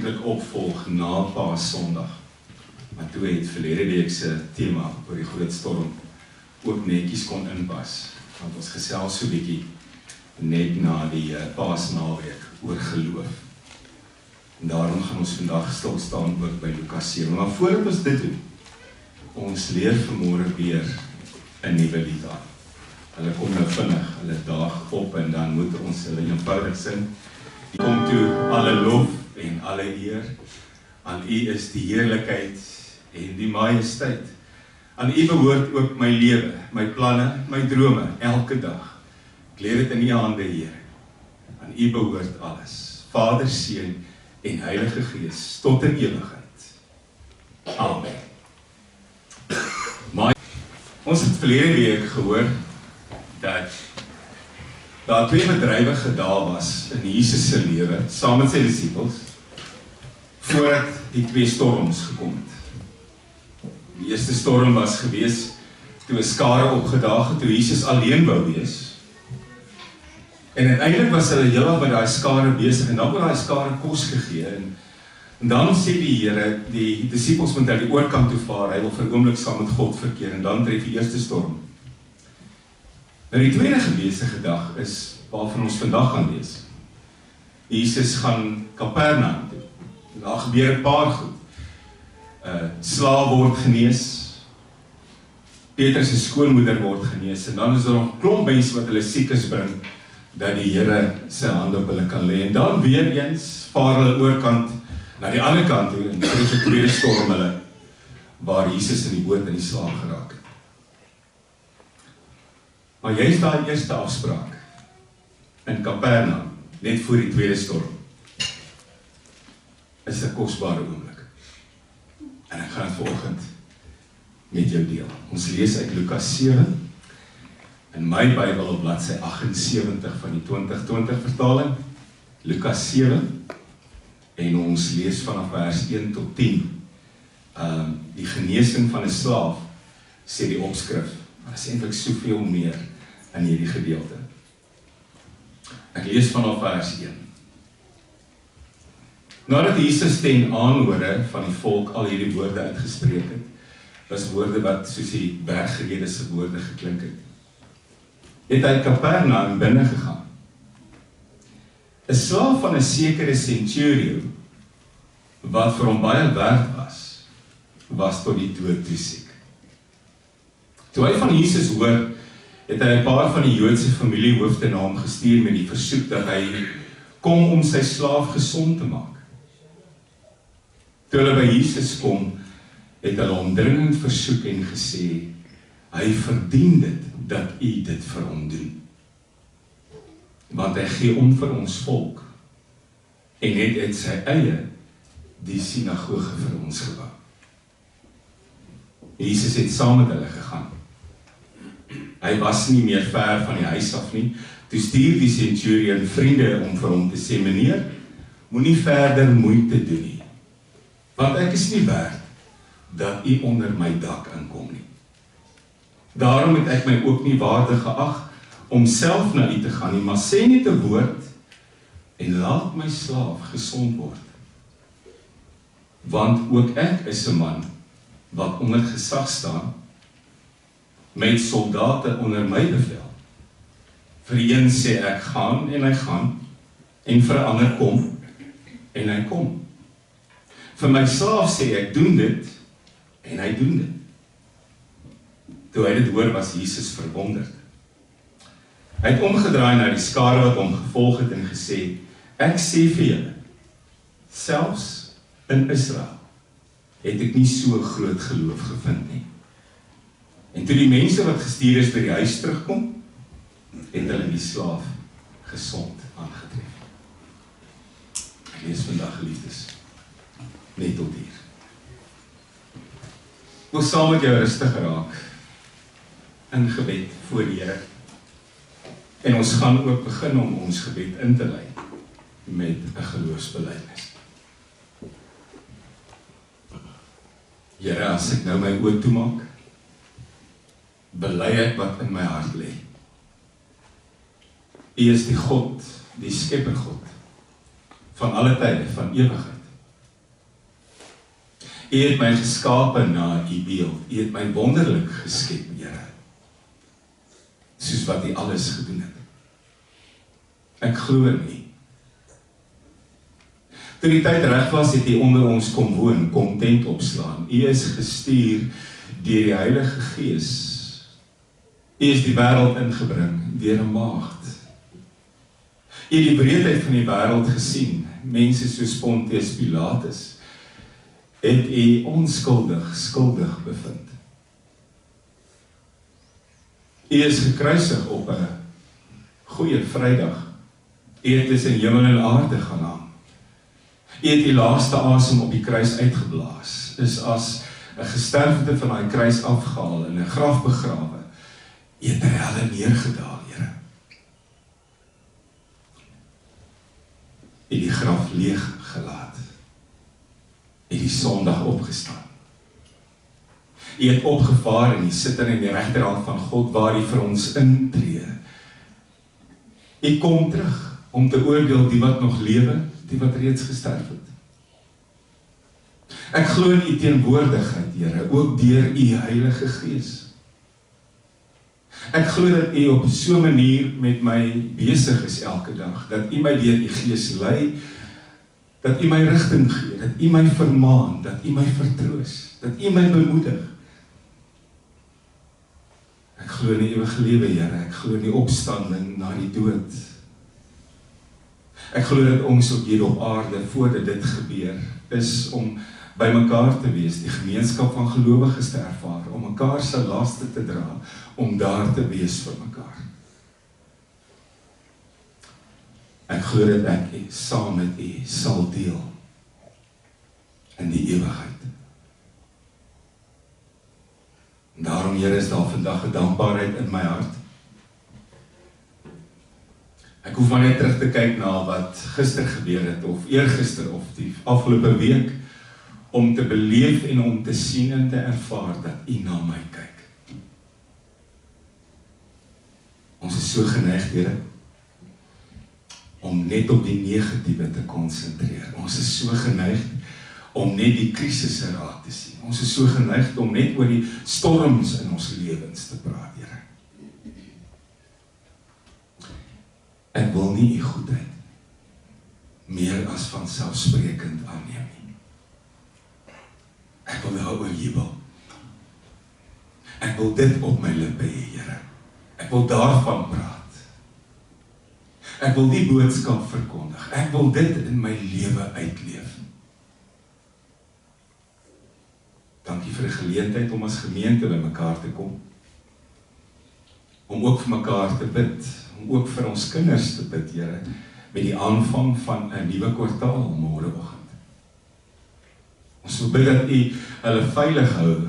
eintlik opvolg na Paasondag. Maar toe het verlede week se tema oor die groot storm ook netjies kon inpas. Want ons gesels so bietjie net na die Paasnaweek oor geloof. En daarom gaan ons vandag stil staan ook by Lukas 7. Maar voordat ons dit doen, ons leer vanmôre weer 'n nuwe lied aan. Hulle kom nou vinnig, hulle daag op en dan moet ons hulle eenvoudig sing. Die kom toe, alle lof en alle eer. Aan U is die heerlikheid en die majesteit. Aan U behoort ook my lewe, my planne, my drome, elke dag. Ek leer dit in U hande, Here. Aan U behoort alles. Vader, Seun en Heilige Gees, tot in ewigheid. Amen. Maar ons het verlede week gehoor dat daar 2 bedrywige dae was in Jesus se lewe, saam met sy disippels, voordat die 2 storms gekom het. Die eerste storm was gewees toe 'n skare opgedaag het, toe Jesus alleen wou wees. En uiteindelik was hulle heelwat by daai skare besig en dan word daai skare kos gegee. En dan sê die Here, die disippels moet na die oorkant toe vaar, hy wil vir 'n oomblik saam met God verkeer en dan tref die eerste storm. Nou die tweede gewesige dag is waarvan ons vandag gaan lees. Jesus gaan Kapernaum toe. Daar gebeur 'n paar goed. Slaaf word genees. Petrus se skoonmoeder word genees en dan is daar nog 'n klomp mense wat hulle siekes bring dat die Here sy hand op hulle kan lê. En dan weer eens vaar hulle oorkant na die ander kant toe en tref 'n tweede storm hulle waar Jesus in die boot in die slaap geraak het. Maar jy is daai eerste afspraak in Kapernaum, net voor die tweede storm. Is 'n kosbare oomblik. En ek gaan dit vanoggend met jou deel. Ons lees uit Lukas 7, in my Bybel op bladsy 78 van die 2020 vertaling, Lukas 7, en ons lees vanaf vers 1 tot 10. Die genesing van 'n slaaf, sê die opskrif, maar daar is eintlik soveel meer in hierdie gedeelte. Ek lees vanaf vers 1. Nadat Jesus ten aanhore van die volk al hierdie woorde uitgespreek het, was woorde wat soos die bergrede se woorde geklink het hy Kapernaum binne gegaan. 'n Slaaf van 'n sekere centurion, wat vir hom baie werd was tot die dood toe siek. Toe hy van Jesus hoor, het hy 'n paar van die Joodse familiehoofde na hom gestuur met die versoek dat hy kom om sy slaaf gesond te maak. Toe hulle by Jesus kom, het hulle hom dringend versoek en gesê, hy verdien dit dat u dit vir hom doen. Want hy gee om vir ons volk en het uit sy eie die sinagoge vir ons gebou. Jesus het saam met hulle gegaan. Hy was nie meer ver van die huis af nie. Toe stuur die centurion vriende om vir hom te sê, meneer, moenie verder moeite doen nie, want ek is nie werd dat u onder my dak inkom nie. Daarom het ek my ook nie waardig geag om self na u te gaan nie, maar sê net 'n woord en laat my slaaf gesond word. Want ook ek is 'n man wat onder gesag staan, met soldate onder my bevel. Vir een sê ek gaan en hy gaan, en vir 'n ander kom en hy kom. Vir my slaaf sê ek doen dit en hy doen dit. Toe hy dit hoor, was Jesus verwonderd. Hy het omgedraai na die skare wat hom gevolg het en gesê, ek sê vir julle, selfs in Israel het ek nie so groot geloof gevind nie. En toe die mense wat gestuur is by die huis terugkom, het hulle die slaaf gesond aangetref. Ek lees vandag, geliefdes, net tot hier. Ek wil saam met jou rustig raak in gebed voor die Here. En ons gaan ook begin om ons gebed in te lei met 'n geloofsbelijdenis. Here, as ek nou my oë toemaak, bely ek wat in my hart lê. U is die God, die Skepper God, van alle tye, van ewigheid. U het my geskape na U beeld. U het my wonderlik geskep, Here. Soos wat U alles gedoen het. Ek glo in U. Toe die tyd reg was, het U onder ons kom woon, kom tent opslaan. U is gestuur deur die Heilige Gees. U is die wêreld ingebring deur 'n maagd. U het die breedheid van die wêreld gesien. Mense soos Pontius Pilatus het U skuldig bevind. U is gekruisig op 'n goeie Vrydag. U het tussen hemel en aarde gaan hang. U het die laaste asem op die kruis uitgeblaas, is as 'n gesterfde van daai kruis afgehaal en 'n graf begrawe. U het ter helle neergedaal, Here. U het die graf leeg gelaat. U het die Sondag opgestaan. U het opgevaar en U sit in die regterhand van God waar U vir ons intree. U kom terug om te oordeel die wat nog lewe, die wat reeds gesterf het. Ek glo in U teenwoordigheid, Here, ook deur U Heilige Gees. Ek glo dat U op so 'n manier met my besig is elke dag, dat U my deur U Gees lei, dat U my rigting gee, dat U my vermaan, dat U my vertroos, dat U my bemoedig. Ek glo in die ewige lewe, Here, ek glo in die opstanding na die dood. Ek glo dat ons ook hier op aarde, voordat dit gebeur, is om by mekaar te wees, die gemeenskap van gelowiges te ervaar, om mekaar se laste te dra, om daar te wees vir mekaar. Ek glo dat ek saam met U sal deel in die ewigheid. En daarom, Here, is daar vandag 'n dankbaarheid in my hart. Ek hoef maar net terug te kyk na wat gister gebeur het, of eergister, of die afgelope week, om te beleef en om te sien en te ervaar dat U na my kyk. Ons is so geneig, Here, om net op die negatiewe te konsentreer. Ons is so geneig om net die krisisse raak te sien. Ons is so geneig om net oor die storms in ons lewens te praat, Here. Ek wil nie U goedheid meer as vanselfsprekend aanneem nie. Ek wil daaroor jubel. Ek wil dit op my lippe hê, Here. Ek wil daarvan praat. Ek wil die boodskap verkondig. Ek wil dit in my lewe uitleef. Dankie vir die geleentheid om as gemeente by mekaar te kom. Om ook vir mekaar te bid. Om ook vir ons kinders te bid, Here, met die aanvang van 'n nuwe kwartaal môreoggend. Ons wil bid dat U hulle veilig hou,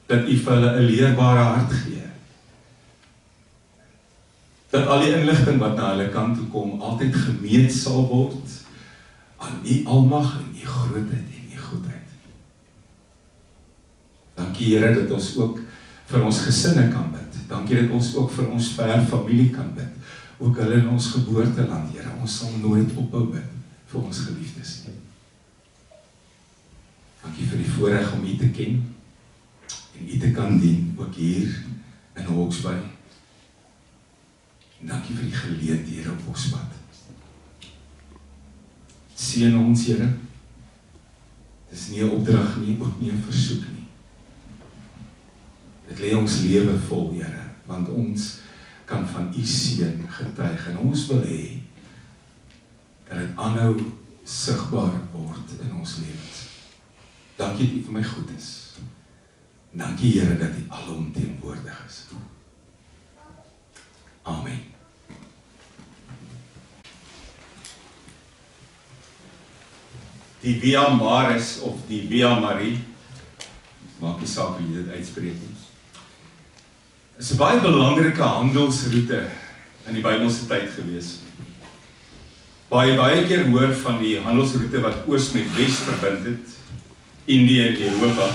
dat U vir hulle 'n leerbare hart gee. Dat al die inligting wat na hulle kant toe kom, altyd gemeet sal word aan U almag en U grootheid en U goedheid. Dankie, Here, dat ons ook vir ons gesinne kan bid. Dankie dat ons ook vir ons ver familie kan bid. Ook hulle in ons geboorteland, Here. Ons sal nooit ophou bid vir ons geliefdes nie. Dankie vir die voorreg om U te ken en U te kan dien, ook hier in Hawke's Bay. En dankie vir die geleenthede op ons pad. Seën ons, Here. Dis nie 'n opdrag nie, ook nie 'n versoek nie. Dit lê ons lewe vol, Here, want ons kan van U seën getuig en ons wil hê dat dit aanhou sigbaar word in ons lewens. Dankie dat U vir my goed is. Dankie, Here, dat U alomteenwoordig is. Amen. Die Via Maris of die Via Marie, maak nie saak hoe jy dit uitspreek nie, is 'n baie belangrike handelsroete in die Bybelse tyd gewees. Baie keer hoor van die handelsroete wat oos met wes verbind het, Indië en Europa,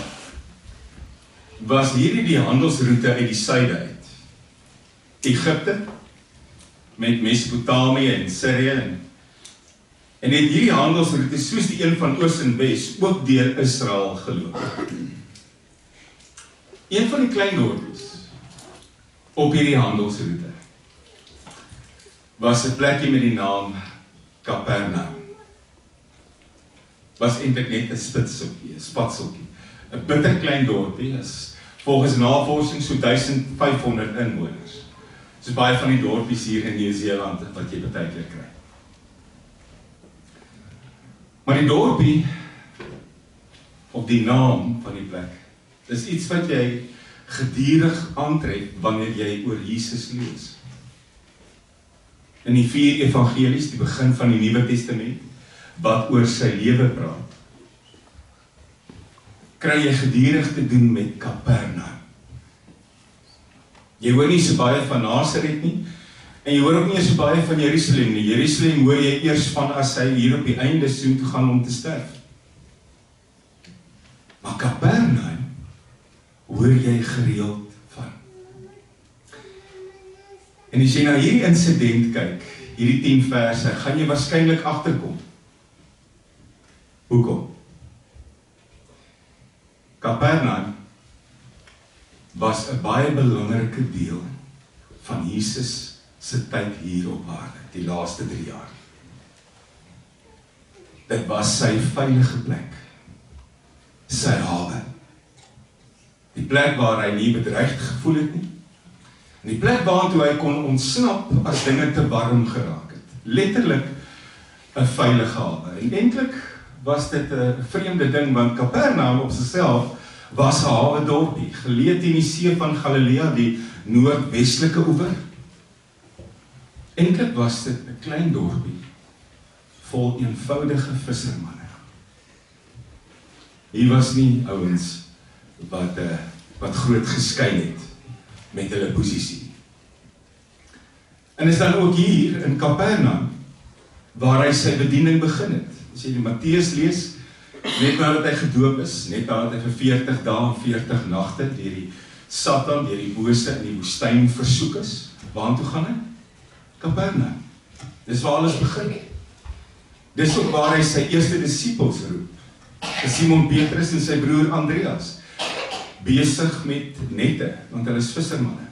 was hierdie die handelsroete uit die suide uit. Egipte, met Mesopotamië en Sirië en En het hierdie handelsroete soos die een van Oos en Wes ook deur Israel geloop. Een van die klein dorpies op hierdie handelsroete was 'n plekkie met die naam Kapernaum. Was eintlik net 'n spatseltjie. 'n bitter klein dorpie is volgens navorsing so 1500 inwoners. Soos baie van die dorpies hier in Nieu-Seeland wat jy baie keer kry. Maar die dorpie, of die naam van die plek, is iets wat jy gedurig aantref wanneer jy oor Jesus lees. In die 4 evangelies, die begin van die Nuwe Testament, wat oor sy lewe praat, kry jy gedurig te doen met Kapernaum. Jy hoor nie so baie van Nasaret nie, en jy hoor ook nie so baie van Jerusalem nie. Jerusalem hoor jy eers van as hy hier op die einde soen toe gaan om te sterf. Maar Kapernaum hoor jy gereeld van. En as jy na hierdie insident kyk, hierdie 10 verse, gaan jy waarskynlik agterkom. Hoekom? Kapernaum was 'n baie belangrike deel van Jesus se tyd hier op aarde, die laaste 3 jaar. Dit was sy veilige plek, sy hawe, die plek waar hy nie bedreigd gevoel het nie, en die plek waartoe hy kon ontsnap as dinge te warm geraak het. Letterlik 'n veilige hawe. En eintlik was dit 'n vreemde ding, want Kapernaum op sigself was 'n hawe dorpie, geleë teen die see van Galilea, die noordwestelike oewer. Eintlik was dit 'n klein dorpie, vol eenvoudige vissermanne. Hier was nie ouens wat groot geskyn het met hulle posisie. En is dan ook hier in Kapernaum, waar hy sy bediening begin het. As jy die Matteus lees, net nadat hy gedoop is, net nadat hy vir 40 dae en 40 nagte deur die Satan, deur die bose in die woestyn versoek is, waartoe gaan hy? Kapernaum. Dis waar alles begin. Dis ook waar hy sy eerste disippels roep. Simon Petrus en sy broer Andreas, besig met nette, want hulle is vissermanne.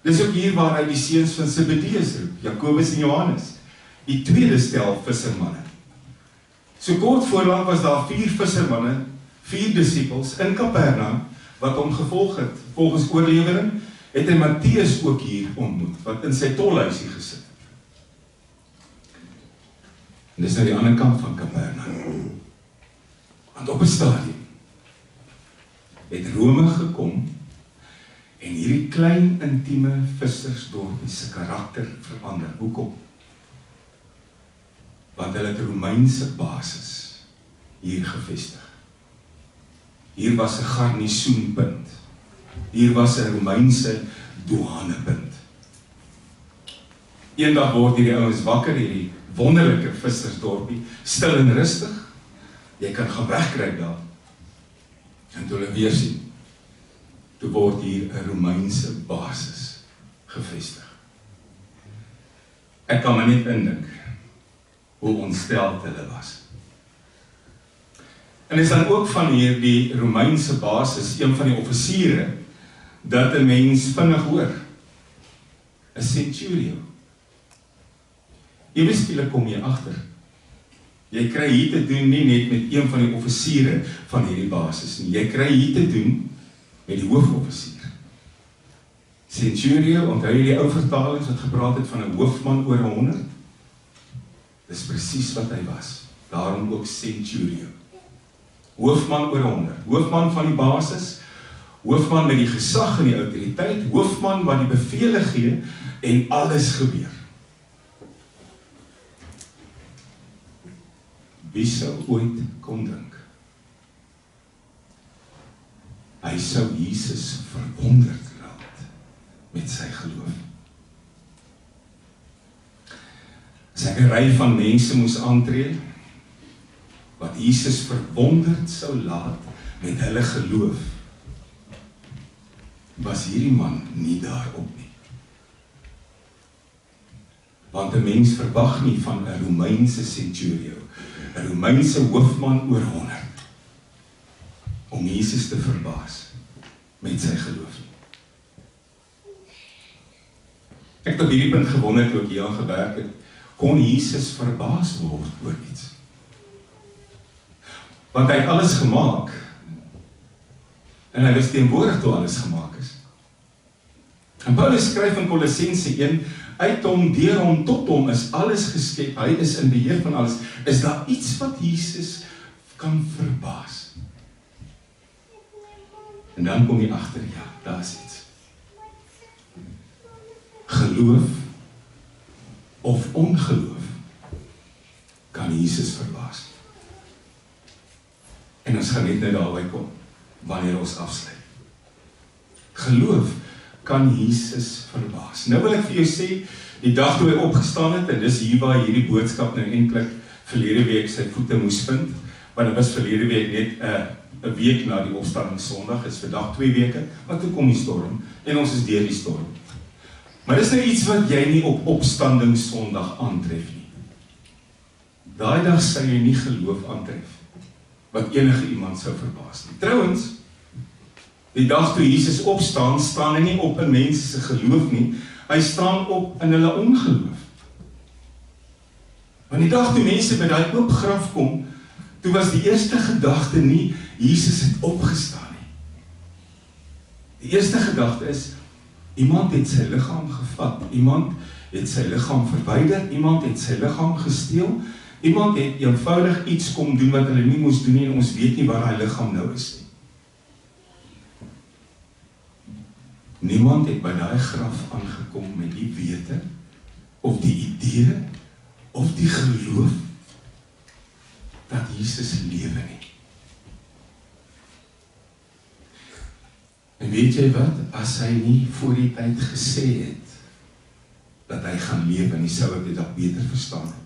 Dis ook hier waar hy die seuns van Zebedeus roep, Jakobus en Johannes, die tweede stel vissermanne. So kort voorlank was daar 4 vissermanne, 4 disippels in Kapernaum, wat hom gevolg het. Volgens oorlewering het hy Matteus ook hier ontmoet, wat in sy tolhuisie gesit het. En dis nou die ander kant van Kapernaum. Want op 'n stadium het Rome gekom en hierdie klein intieme vissersdorpie se karakter verander. Hoekom? Want hulle het 'n Romeinse basis hier gevestig. Hier was 'n garnisoenpunt. Hier was 'n Romeinse douanepunt. Eendag word hierdie ouens wakker, hierdie wonderlike vissersdorpie, stil en rustig. Jy kan gaan wegkry daar. En toe hulle weer sien, toe word hier 'n Romeinse basis gevestig. Ek kan my net indink hoe ontsteld hulle was. En is dan ook van hierdie Romeinse basis, een van die offisiere, dat 'n mens vinnig hoor. 'n centurio. Ewe skielik kom jy agter. Jy kry hier te doen nie net met een van die offisiere van hierdie basis nie. Jy kry hier te doen met die hoofoffisier. Centurio, onthou jy die ou vertalings wat gepraat het van 'n hoofman oor 100? Dis presies wat hy was. Daarom ook centurio. Hoofman oor 100. Hoofman van die basis, hoofman met die gesag en die autoriteit, hoofman wat die bevele gee en alles gebeur. Wie sou ooit kon dink? Hy sou Jesus verwonderd laat met sy geloof. As ek 'n ry van mense moes aantree, wat Jesus verwonderd sou laat met hulle geloof, was hierdie man nie daarop nie. Want 'n mens verwag nie van 'n Romeinse centurio, 'n Romeinse hoofman oor 100, om Jesus te verbaas met sy geloof nie. Ek het op hierdie punt gewonder toe ek hier aan gewerk het, kon Jesus verbaas word oor iets? Want hy het alles gemaak, en hy was teenwoordig toe alles gemaak is. En Paulus skryf in Kolossense 1, uit hom, deur hom, tot hom is alles geskep, hy is in beheer van alles. Is daar iets wat Jesus kan verbaas? En dan kom jy agter, ja, daar is iets. Geloof of ongeloof kan Jesus verbaas. En ons gaan net nou daarby kom, wanneer ons afsluit. Geloof kan Jesus verbaas. Nou wil ek vir jou sê, die dag toe hy opgestaan het, en dis hier waar hierdie boodskap nou eintlik verlede week sy voete moes vind, want dit was verlede week net 'n week na die opstanding Sondag, is vandag 2 weke, maar toe kom die storm, en ons is deur die storm. Maar dis nou iets wat jy nie op opstanding Sondag aantref nie. Daai dag sal jy nie geloof aantref, wat enige iemand sou verbaas nie. Trouwens, die dag toe Jesus opstaan, staan hy nie op 'n mens se geloof nie, hy staan op in hulle ongeloof. Want die dag toe mense by daai oop graf kom, toe was die eerste gedagte nie, Jesus het opgestaan nie. Die eerste gedagte is, iemand het sy liggaam gevat, iemand het sy liggaam verwyder, iemand het sy liggaam gesteel, iemand het eenvoudig iets kom doen wat hulle nie moes doen nie, en ons weet nie waar hy liggaam nou is nie. Niemand het by daai graf aangekom met die wete, of die idee, of die geloof, dat Jesus lewe nie. En weet jy wat, as hy nie voor die tyd gesê het, dat hy gaan lewe, en sou ek dit dalk beter verstaan het.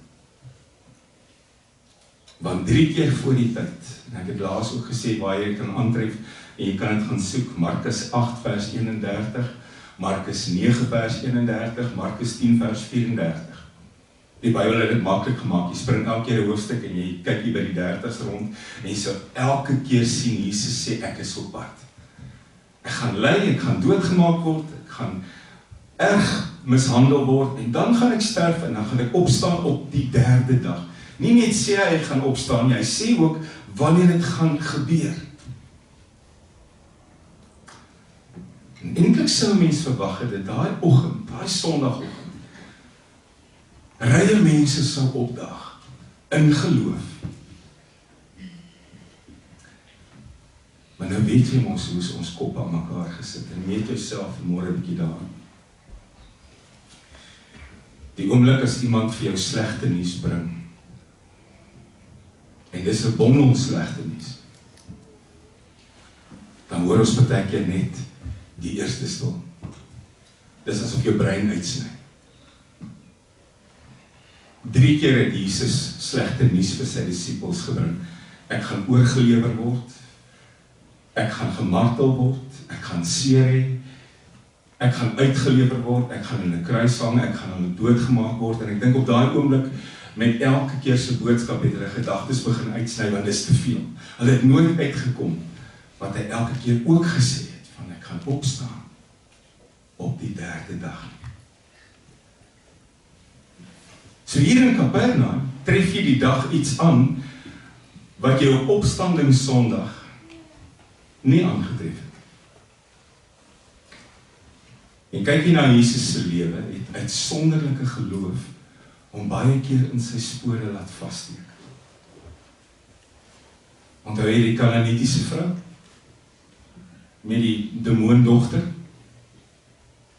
Want 3 keer voor die tyd, en ek het laas ook gesê, waar jy kan aantref, en jy kan het gaan soek, Markus 8 vers 31, Markus 9 vers 31, Markus 10 vers 34. Die Bybel het dit maklik gemaak, jy spring elke keer 'n hoofstuk, en jy kyk hier by die 30's rond, en jy sal elke keer sien, Jesus sê, ek is op pad. Ek gaan ly, ek gaan doodgemaak word, ek gaan erg mishandel word, en dan gaan ek sterf, en dan gaan ek opstaan op die 3de dag. Nie net sê hy gaan opstaan, hy sê ook, wanneer dit gaan gebeur. En eintlik sou mens verwag het, dat daai oggend, daai Sondagoggend, rye mense sal opdag, in geloof. Maar nou weet jy mos hoe is ons kop aan mekaar gesit, en meet jouself môre 'n bietjie daaraan. Die oomblik as iemand vir jou slegte nuus bring, en dis 'n bondel slegte nuus, dan hoor ons partykeer net die eerste stil. Dis asof jou brein uitsny. 3 keer het Jesus slegte nuus vir sy disippels gebring. Ek gaan oorgelewer word, ek gaan gemartel word, ek gaan seer hê, ek gaan uitgelewer word, ek gaan in 'n kruis hang, ek gaan hulle doodgemaak word, en ek dink op daai oomblik, met elke keer se boodskap het hulle gedagtes begin uitsny, want dit is te veel. Hulle het nooit uitgekom, wat hy elke keer ook gesê het, van ek gaan opstaan, op die 3de dag. So hier in Kapernaum, tref jy die dag iets aan, wat jy op opstanding Sondag nie aangetref het. En kyk jy na Jesus se lewe, het uitsonderlike geloof, om baie keer in sy spore laat vassteek. Onthou jy die Kanaanitiese vrou, met die demoondogter,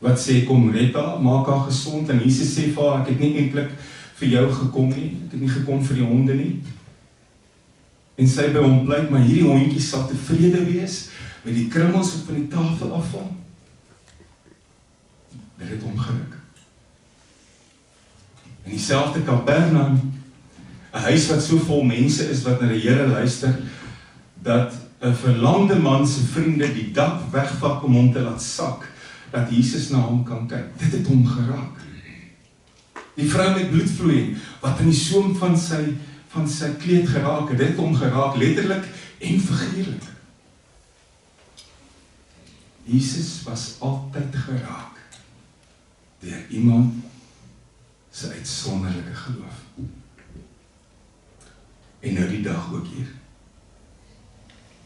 wat sê, kom red haar, maak haar gesond, en Jesus sê vir haar, ek het nie eintlik vir jou gekom nie, ek het nie gekom vir die honde nie, en sy by hom pleit, maar hierdie hondjie sal tevrede wees, met die krummels wat van die tafel afval, dit het omgeruk. In dieselfde Kapernaum, 'n huis wat so vol mense is, wat na die Here luister, dat 'n verlamde man se vriende die dak wegvat om hom te laat sak, dat Jesus na hom kan kyk. Dit het hom geraak. Die vrou met bloedvloeiing, wat in die soem van sy kleed geraak het, dit hom geraak, letterlik en figuurlik. Jesus was altyd geraak deur iemand se uitsonderlike geloof. En nou die dag ook hier.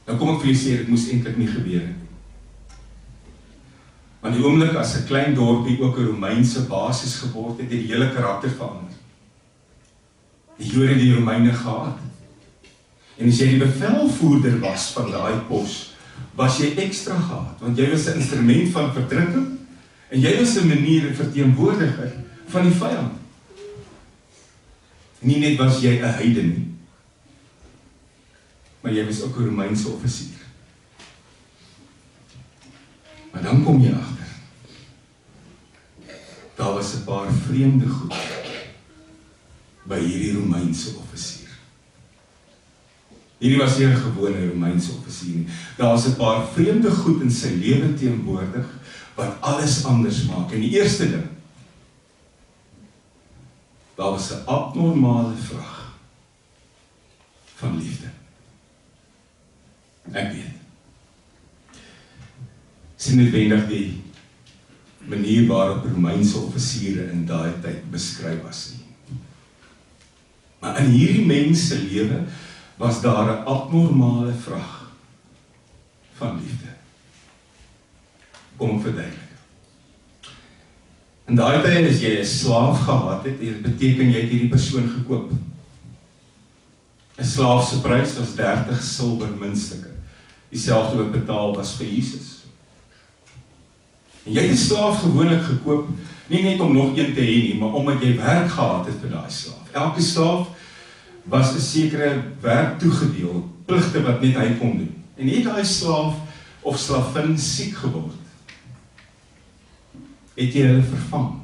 Nou kom ek vir julle sê, dit moes eintlik nie gebeur het. Want die oomblik as 'n klein dorpie ook 'n Romeinse basis geword het, die hele karakter verander. Die Jode die Romeine gehaat. En as jy die bevelvoerder was van daai pos, was jy ekstra gehaat, want jy was 'n instrument van verdrukking en jy was 'n manier, 'n verteenwoordiger van die vyand. Nie net was jy 'n heiden nie, maar jy was ook 'n Romeinse offisier. Maar dan kom jy agter, daar was 'n paar vreemde goed by hierdie Romeinse offisier. Hierdie was nie 'n gewone Romeinse offisier nie. Daar was 'n paar vreemde goed in sy lewe teenwoordig, wat alles anders maak. En die eerste ding, daar was 'n abnormale vraag van liefde. Ek weet. Sien noodwendig die manier waarop Romeinse offisiere in daai tyd beskryf was nie. Maar in hierdie mens se lewe was daar 'n abnormale vraag van liefde. Kom ek verduidelik. In daai tyd as jy 'n slaaf gehad het, dit beteken jy het hierdie persoon gekoop. 'n Slaaf se prys was 30 silwermuntstukke. Dieselfde wat betaal was vir Jesus. En jy het 'n slaaf gewoonlik gekoop, nie net om nog een te hê nie, maar omdat jy werk gehad het vir daai slaaf. Elke slaaf was 'n sekere werk toegedeel, pligte wat net hy kon doen. En het daai slaaf of slavin siek geword, het jy hulle vervang.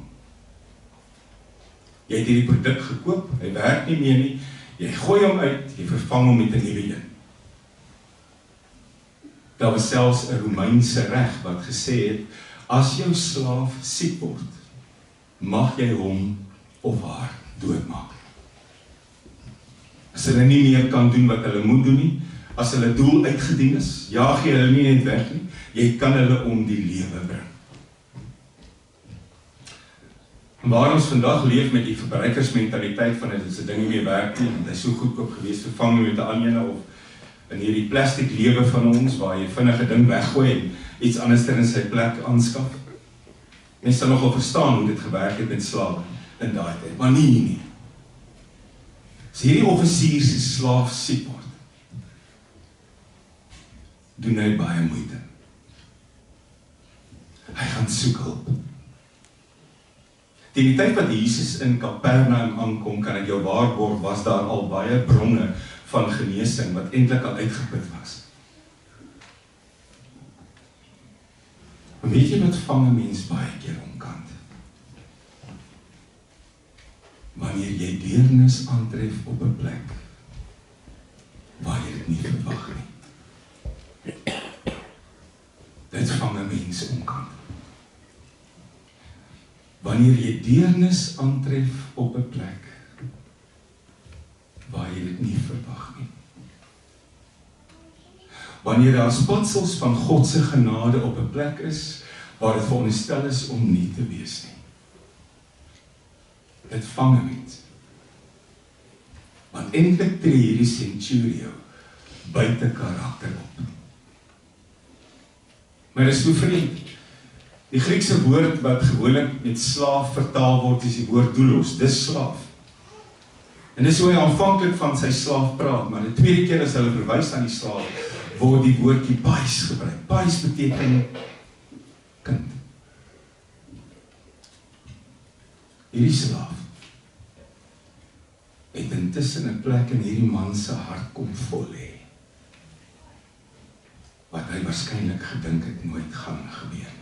Jy het hierdie produk gekoop, hy werk nie meer nie, jy gooi hom uit, jy vervang hom met 'n nuwe een. Daar was selfs 'n Romeinse reg wat gesê het, as jou slaaf siek word, mag jy hom of haar doodmaak. As hulle nie meer kan doen wat hulle moet doen nie, as hulle doel uitgedien is, jaag jy hulle nie net weg nie, jy kan hulle om die lewe bring. En waar ons vandag leef met die verbruikersmentaliteit van dit is 'n ding nie meer werk nie, want hy is so goedkoop gewees, vervang met 'n ander of in hierdie plastiek lewe van ons, waar jy vinnig 'n ding weggooi en iets anders in sy plek aanskaf. Mense sal nogal verstaan hoe dit gewerk het met slawe in daai tyd, maar nie. As hierdie offisier se slaaf siek word, doen hy baie moeite. Hy gaan soek hulp. Teen die tyd wat Jesus in Kapernaum aankom, kan ek jou waarborg, was daar al baie bronne van genesing wat eintlik al uitgeput was. Maar weet jy wat vang 'n mens baie keer omkant? Wanneer jy deernis aantref op 'n plek waar jy dit nie verwag nie. Dit vang 'n mens omkant. Wanneer jy deernis aantref op 'n plek waar jy dit nie verwag nie. Wanneer daar spotsels van God se genade op 'n plek is, waar dit veronderstel is om nie te wees nie. Dit vang 'n mens. Want eintlik tree hierdie centurio buite karakter op. Maar dit is so vreemd. Die Griekse woord wat gewoonlik met slaaf vertaal word, is die woord doulos, dis slaaf. En dis hoe hy aanvanklik van sy slaaf praat, maar die tweede keer as hulle verwys aan die slaaf, word die woordjie pais gebruik. Pais beteken kind. Hierdie slaaf het intussen 'n plek in hierdie man se hart kom vol hê, wat hy waarskynlik gedink het nooit gaan gebeur.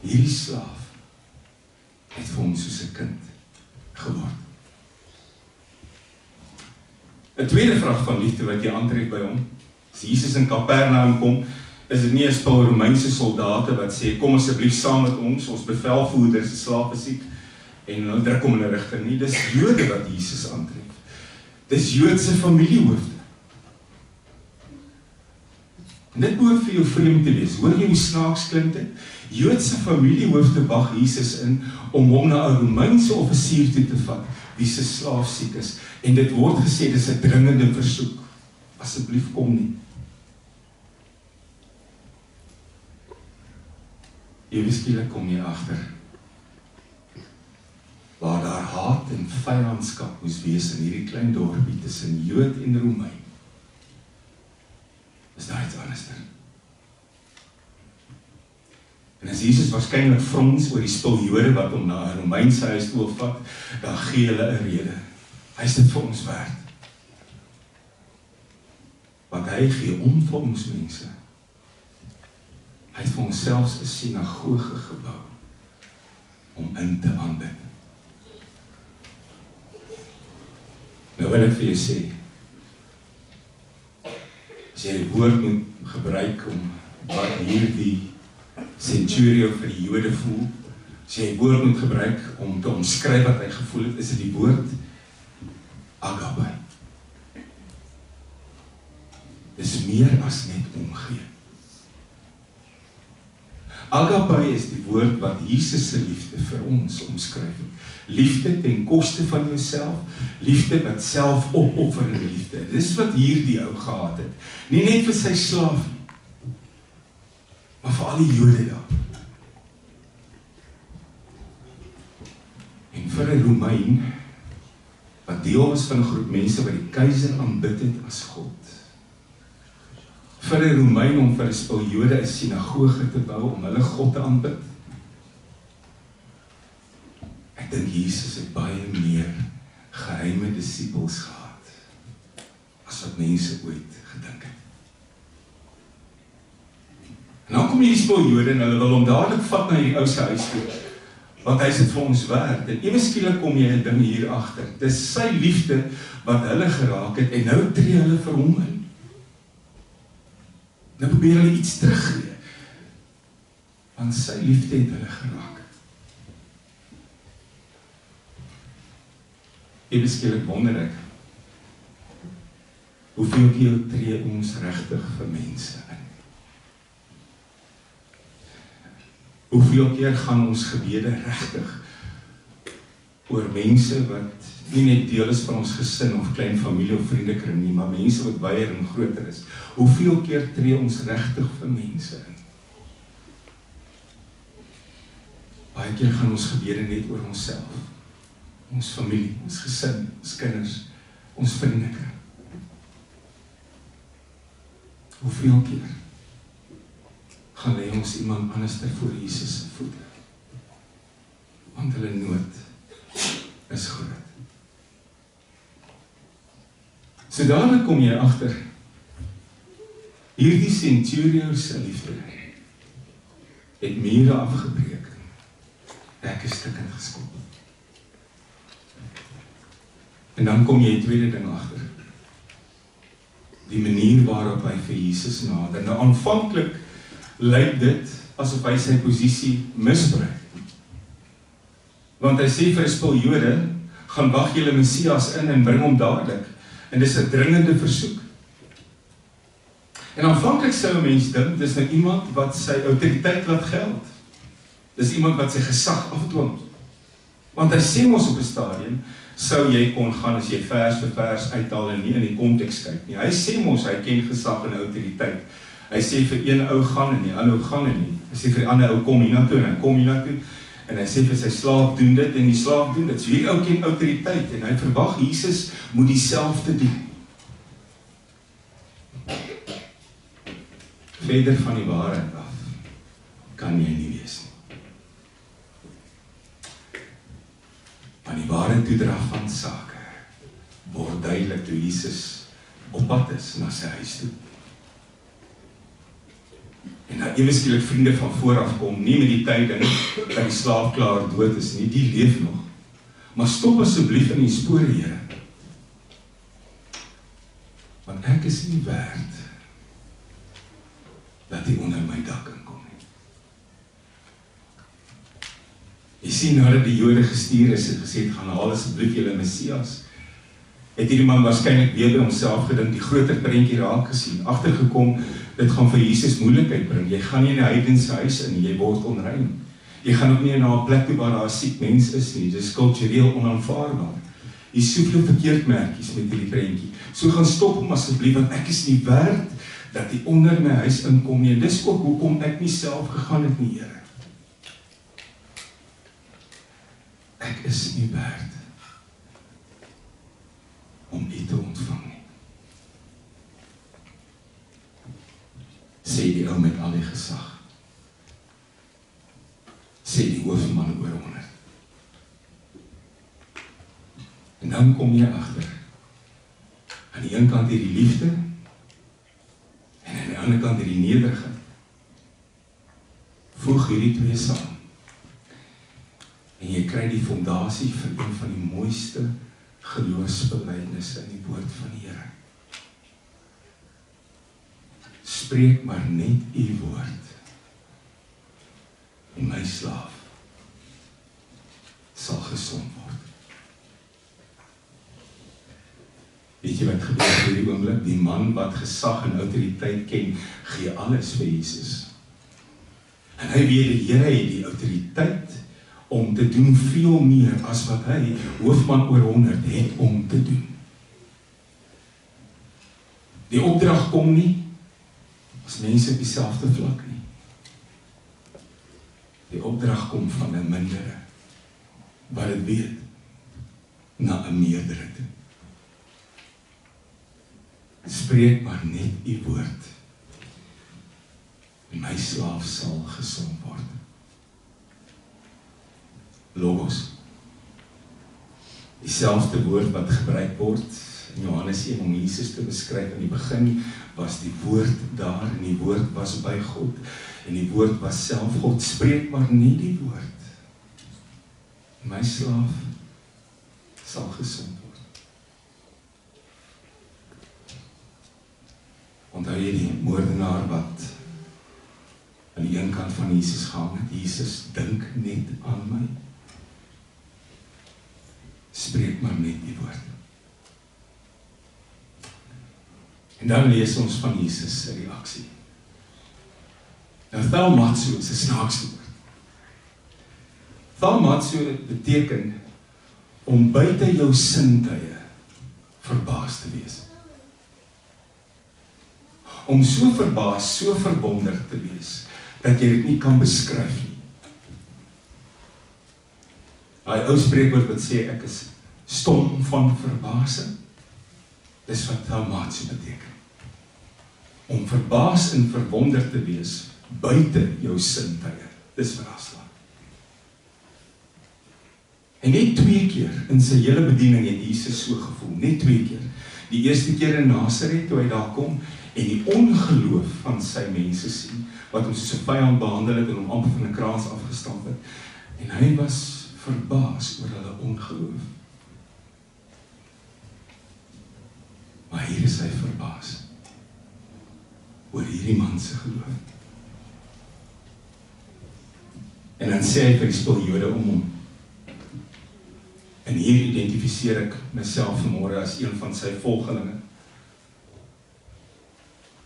Hierdie slaaf het vir hom soos 'n kind geword. 'n Tweede vraag van liefde wat jy aantref by hom, as Jesus in Kapernaum kom, is dit nie 'n stel Romeinse soldate wat sê, kom asseblief saam met ons bevelvoerder se slaaf is siek, en hulle druk hom in 'n rigting nie. Dis Jode wat Jesus aantref. Dis Joodse familiehoofde. En dit behoort vir jou vreemd te wees. Hoor jy hoe snaaks klink dit? Joodse familiehoofde wag Jesus in om hom na 'n Romeinse offisier toe te vat, wie se slaaf siek is. En dit word gesê, dis 'n dringende versoek. Asseblief kom nie. Ewe skielik kom jy agter, waar daar haat en vyandskap moes wees in hierdie klein dorpie tussen Jood en Romein, is daar iets anderster. En as Jesus waarskynlik frons oor die spul Jode wat hom na 'n Romeinse huis toe wil vat, dan gee hulle 'n rede. Hy is dit vir ons werd. Want hy gee om vir ons mense. Hy het vir ons selfs 'n sinagoge gebou om in te aanbid. Nou wil ek vir jou sê, as jy die woord moet gebruik om wat hierdie centurio vir die Jode voel, as jy die woord moet gebruik om te omskryf wat hy gevoel het, is dit die woord agape. Dis meer as net omgee. Agape is die woord wat Jesus se liefde vir ons omskryf. Liefde ten koste van jouself, liefde wat selfopofferende liefde. Dis wat hierdie ou gehad het. Nie net vir sy slaaf nie, maar vir al die Jode daar. En vir 'n Romein, wat deel was van 'n groep mense wat die keiser aanbid het as God. Vir 'n Romein om vir 'n spul Jode 'n sinagoge te bou om hulle God te aanbid. Ek dink Jesus het baie meer geheime disippels gehad as wat mense ooit gedink het. En dan kom hierdie spul Jode en hulle wil hom dadelik vat na hierdie ou se huis toe, want hy is dit vir ons werd. En ewe skielik kom jy 'n ding hier agter. Dis sy liefde wat hulle geraak het en nou tree hulle vir hom in. Nou probeer hulle iets teruggee, want sy liefde het hulle geraak. Ewe skielik wonder ek, hoeveel keer tree ons regtig vir mense in? Hoeveel keer gaan ons gebede regtig oor mense wat nie net deel is van ons gesin of klein familie of vriendekring nie, maar mense wat baie en groter is. Hoeveel keer tree ons regtig vir mense in? Baie keer gaan ons gebede net oor onsself, ons familie, ons gesin, ons kinders, ons vriendekring. Hoeveel keer gaan lê ons iemand anders voor Jesus se voete, want hulle nood is groot. So dadelik kom jy agter, hierdie centurio se liefde het mure afgebreek. Ek is stikkend geskok. En dan kom jy 'n tweede ding agter. Die manier waarop hy vir Jesus nader. Nou aanvanklik lyk dit asof hy sy posisie misbruik. Want hy sê vir 'n spul Jode, gaan wag julle Messias in en bring hom dadelik. En dis 'n dringende versoek. En aanvanklik sou 'n mens dink, dis nou iemand wat sy autoriteit laat geld. Dis iemand wat sy gesag afdwing. Want hy sê mos op 'n stadium, sou jy kon gaan as jy vers vir vers uithaal en nie in die konteks kyk nie. Hy sê mos, hy ken gesag en autoriteit. Hy sê vir een ou gaan en die ander ou gaan en nie. Hy sê vir die ander ou kom hiernatoe en hy kom hiernatoe. En hy sê vir sy slaaf doen dit en die slaaf doen dit. So hierdie ou ken autoriteit en hy verwag Jesus moet dieselfde doen. Verder van die waarheid af kan jy nie wees nie. Maar die ware toedrag van sake word duidelik toe Jesus op pad is na sy huis toe. En dat ewe skielik vriende van vooraf kom, nie met die tyding dat die slaaf klaar dood is nie, die leef nog. Maar stop asseblief in die spore, Here. Want ek is nie werd dat U sien nadat die Jode gestuur is en gesê het, gaan haal asseblief julle Messias. Het hierdie man waarskynlik weer by homself gedink, die groter prentjie raak gesien, agtergekom, dit gaan vir Jesus moeilikheid bring. Jy gaan nie in 'n heidense huis in, jy word onrein. Jy gaan ook nie na 'n plek toe waar daar 'n siek mens is nie, dit is kultureel onaanvaarbaar. Jy is soveel verkeerdmerkies met hierdie prentjie. So gaan stop hom asseblief, want ek is nie werd dat hy onder my huis inkom nie. En dis ook hoekom ek nie self gegaan het nie, Here. Ek is nie werd om U te ontvang nie. Sê die ou met al die gesag. Sê die hoofman oor 100. En dan kom jy agter. Aan die een kant hierdie liefde, en aan die ander kant hierdie nederigheid. Voeg hierdie twee saam. En jy kry die fondasie vir een van die mooiste geloofsbelijdenisse in die woord van die Here. Spreek maar net U woord. En my slaaf sal gesond word. Weet jy wat gebeur hierdie oomblik? Die man wat gesag en autoriteit ken, gee alles vir Jesus. En hy weet die Here het die autoriteit om te doen veel meer as wat hy, hoofman oor 100, het om te doen. Die opdrag kom nie as mense op dieselfde vlak nie. Die opdrag kom van 'n mindere, wat het weet, na 'n meerdere toe. Spreek maar net U woord, en my slaaf sal gesond word. Logos, dieselfde woord wat gebruik word in Johannes 1 om Jesus te beskryf. In die begin was die woord daar, en die woord was by God, en die woord was self God. Spreek maar nie die woord. My slaaf sal gesond word. Onthou jy die moordenaar wat aan die een kant van Jesus gehang het? Jesus, dink net aan my. Spreek maar net die woord. En dan lees ons van Jesus se reaksie. Nou, thaumazo is 'n snaakse woord. Thaumazo beteken om buite jou sintuie verbaas te wees. Om so verbaas, so verwonderd te wees, dat jy dit nie kan beskryf nie. Daai ou spreekwoord wat sê, ek is stom van verbasing, dis wat thaumazo beteken. Om verbaas en verwonderd te wees, buite jou sintuie, dis verrassend. En net 2 keer in sy hele bediening het Jesus so gevoel, net 2 keer. Die eerste keer in Nasaret, toe hy daar kom, en die ongeloof van sy mense sien, wat hom soos 'n vyand behandel het en hom amper van 'n kraans afgestamp het. En hy was verbaas oor hulle ongeloof. Maar hier is hy verbaas oor hierdie man se geloof. En dan sê hy vir die Jode om hom. En hier identifiseer ek myself vanmôre as een van sy volgelinge.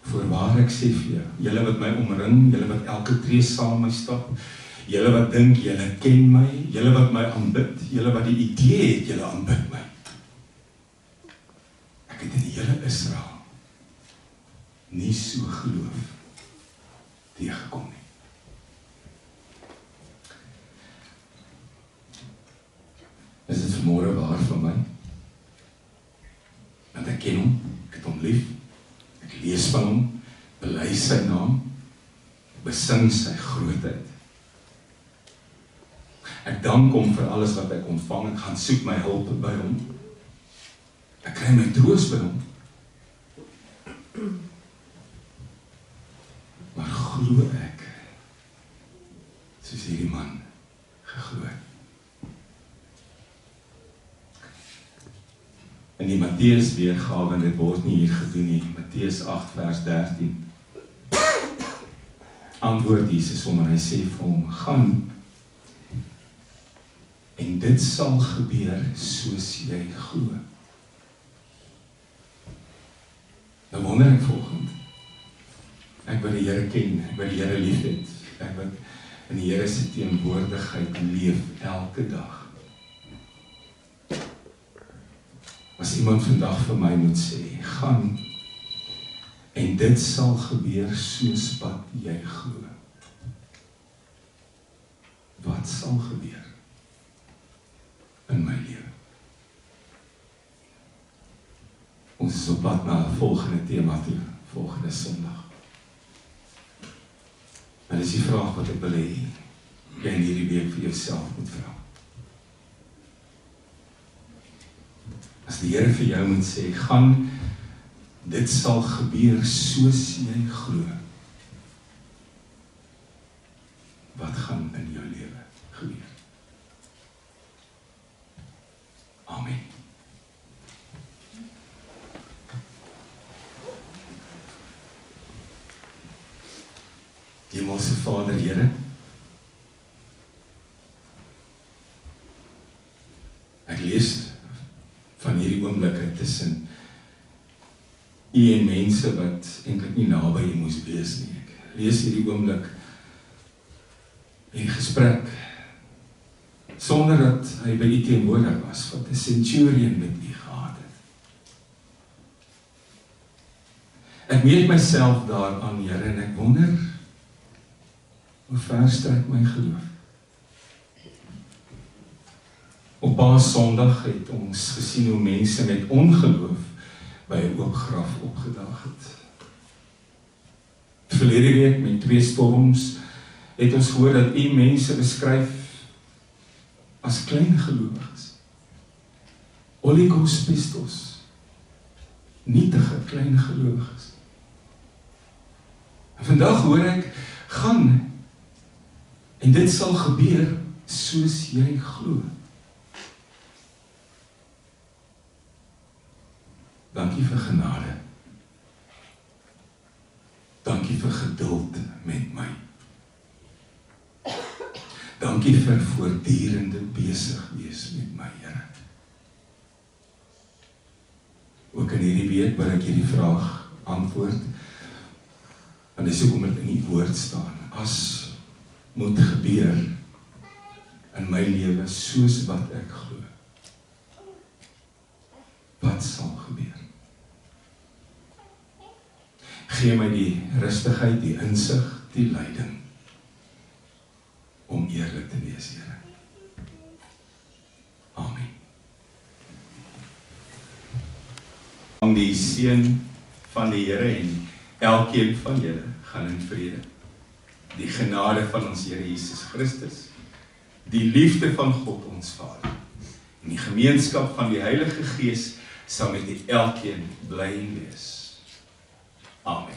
Voorwaar ek sê vir julle wat my omring, julle wat elke tree saam my stap, julle wat dink julle ken my, julle wat my aanbid, julle wat die idee het julle aanbid my. Ek het in die hele Israel nie so geloof teëgekom nie. Is dit vanmôre waar van my? Want ek ken hom, ek het hom lief, ek lees van hom, bely sy naam, besing sy grootheid. Ek dank hom vir alles wat ek ontvang, ek gaan soek my hulp by hom. Ek kry my troos by hom. Maar glo ek, soos hierdie man geglo het. In die Matteus weergawe, en dit word nie hier gedoen nie, Matteus 8 vers 13, antwoord Jesus hom en hy sê vir hom, gaan En dit sal gebeur soos jy glo. Nou wonder ek volgende. Ek wil die Here ken, ek wil die Here lief hê, ek wil in die Here se teenwoordigheid leef elke dag. As iemand vandag vir my moet sê, gaan, en dit sal gebeur soos wat jy glo. Wat sal gebeur in my lewe? Ons is op pad na 'n volgende tema toe, volgende Sondag. Maar dis die vraag wat ek wil hê, jy in hierdie week vir jouself moet vra. As die Here vir jou moet sê, gaan, dit sal gebeur soos jy glo. Wat gaan in jou lewe gebeur? Amen. Hemelse Vader, Here, ek lees van hierdie oomblikke tussen U en mense wat eintlik nie naby U moes wees nie. Ek lees hierdie oomblik en gesprek sonder dat hy by U teenwoordig was, wat 'n centurion met U gehad het. Ek meet myself daaraan, Here, en ek wonder hoe ver strek my geloof. Op Paaszondag het ons gesien hoe mense met ongeloof by 'n oop graf opgedaag het. Verlede week met 2 storms het ons gehoor dat U mense beskryf as klein gelowiges. Oligos pistos, nietige klein gelowiges. En vandag hoor ek, gaan, en dit sal gebeur soos jy glo. Dankie vir genade. Dankie vir geduld met my. Dankie vir voortdurende besig wees met my, Here. Ook in hierdie week wil ek hierdie vraag antwoord, en dis hoekom dit in die woord staan. As moet gebeur in my lewe soos wat ek glo. Wat sal gebeur? Gee my die rustigheid, die insig, die leiding om eerlik te wees, Here. Amen. Om die seën van die Here en elkeen van julle gaan in vrede. Die genade van ons Here Jesus Christus, die liefde van God ons Vader, en die gemeenskap van die Heilige Gees sal met elkeen bly wees. Amen.